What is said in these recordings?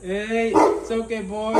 Hey, it's okay, boy.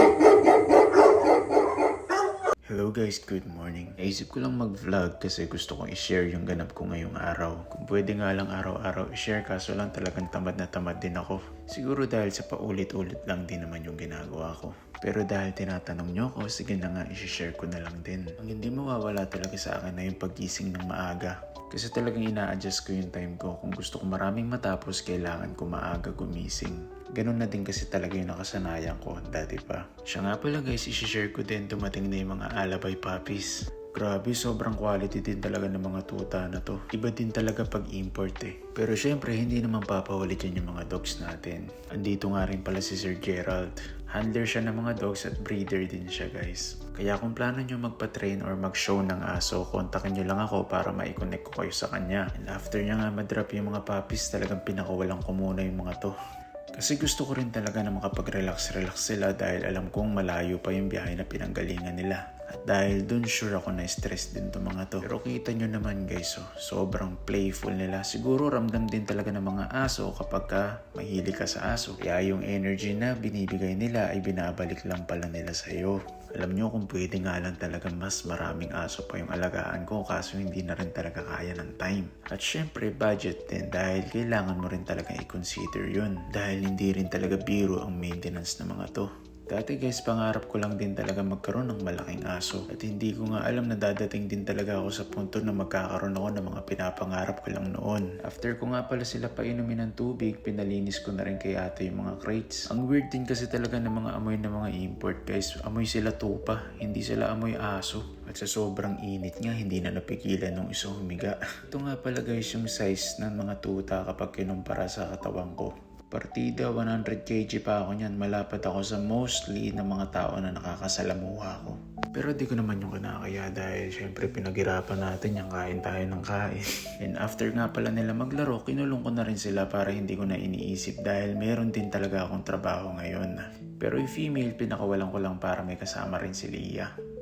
Hello guys, good morning. Naisip ko lang mag-vlog kasi gusto kong i-share yung ganap ko ngayong araw. Kung pwede nga lang araw-araw i-share kaso lang talagang tamad na tamad din ako. Siguro dahil sa paulit-ulit lang din naman yung ginagawa ko. Pero dahil tinatanong nyo ako, sige na nga i-share ko na lang din. Ang hindi mawawala talaga sa akin na yung paggising ng maaga. Kasi talagang ina-adjust ko yung time ko. Kung gusto ko maraming matapos, kailangan ko maaga gumising. Ganun na din kasi talaga yung nakasanayan ko dati pa. Siya nga pala guys, i-share ko din dumating na yung mga alabay puppies. Grabe, sobrang quality din talaga ng mga tuta na to. Iba din talaga pag import eh. Pero syempre, hindi naman papawalit yan yung mga dogs natin. Andito nga rin pala si Sir Gerald. Handler siya ng mga dogs at breeder din siya guys. Kaya kung plano nyo magpa-train or mag-show ng aso, kontakin nyo lang ako para ma-connect ko kayo sa kanya. And after niya nga madrop yung mga puppies, talagang pinakawalan ko muna yung mga to. Kasi gusto ko rin talaga na makapag-relax sila dahil alam kong malayo pa yung biyahe na pinanggalingan nila. At dahil dun sure ako na stress din to mga to. Pero kita nyo naman guys, sobrang playful nila. Siguro ramdam din talaga ng mga aso kapag mahilig ka sa aso. Kaya yung energy na binibigay nila ay binabalik lang pala nila sa'yo. Alam nyo kung pwede nga lang talaga mas maraming aso pa yung alagaan ko kaso hindi na rin talaga kaya ng time. At syempre budget din dahil kailangan mo rin talaga i-consider yun. Dahil hindi rin talaga biro ang maintenance ng mga to. Dati guys, pangarap ko lang din talaga magkaroon ng malaking aso. At hindi ko nga alam na dadating din talaga ako sa punto na magkakaroon ako ng mga pinapangarap ko lang noon. After ko nga pala sila painumin ng tubig, pinalinis ko na rin kay ate yung mga crates. Ang weird din kasi talaga ng mga amoy ng mga import guys. Amoy sila tupa, hindi sila amoy aso. At sa sobrang init nga, hindi na napigilan nung isang humiga. Ito nga pala guys yung size ng mga tuta kapag kinumpara sa katawan ko. Partida, 100 kg pa ako niyan. Malapad ako sa mostly ng mga tao na nakakasalamuha ko. Pero di ko naman yung kinakaya dahil syempre pinaghirapan natin yung kain tayo ng kain. And after nga pala nila maglaro, kinulong ko na rin sila para hindi ko na iniisip dahil meron din talaga akong trabaho ngayon. Pero yung female, pinakawalan ko lang para may kasama rin si Leah.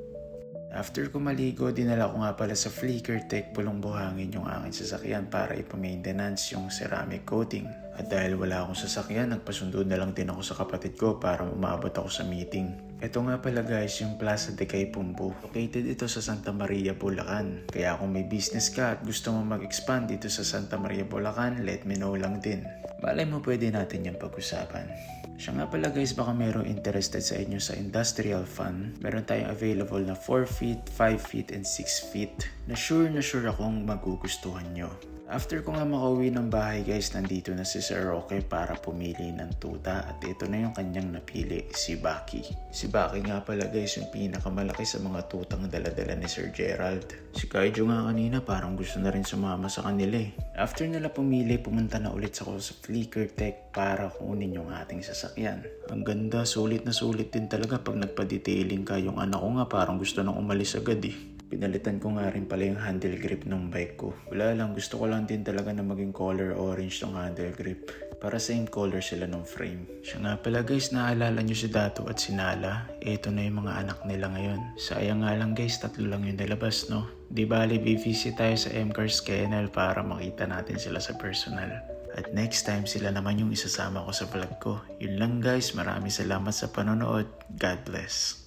After ko maligo, dinala ko nga pala sa Flicker Tech bulong buhangin yung aking sasakyan para ipa-maintenance yung ceramic coating. At dahil wala akong sasakyan, nagpasundo na lang din ako sa kapatid ko para umabot ako sa meeting. Ito nga pala guys, yung Plaza de Caipumbu. Located ito sa Santa Maria, Bulacan. Kaya kung may business ka at gusto mo mag-expand dito sa Santa Maria, Bulacan, let me know lang din. Malay mo pwede natin yung pag-usapan. Siya nga pala guys, baka merong interested sa inyo sa industrial fund. Meron tayong available na 4 feet, 5 feet, and 6 feet. Na sure akong magugustuhan nyo. After ko nga makauwi ng bahay guys, nandito na si Sir Roque para pumili ng tuta at ito na yung kanyang napili, si Baki. Si Baki nga pala guys yung pinakamalaki sa mga tutang dala-dala ni Sir Gerald. Si Kaijo nga kanina parang gusto na rin sumama sa kanila eh. After nila pumili, pumunta na ulit ako sa Flicker Tech para kunin yung ating sasakyan. Ang ganda, sulit na sulit din talaga pag nagpa-detailing ka. Yung anak ko nga parang gusto nang umalis agad eh. Pinalitan ko nga rin pala yung handle grip ng bike ko. Wala lang, gusto ko lang din talaga na maging color orange ng handle grip. Para same color sila ng frame. Siya nga pala guys, naalala nyo si Dato at si Nala. Ito na yung mga anak nila ngayon. Sayang nga lang guys, 3 lang yung nalabas no. Di bali, visit tayo sa MCARS Kennel para makita natin sila sa personal. At next time sila naman yung isasama ko sa vlog ko. Yun lang guys, maraming salamat sa panonood. God bless.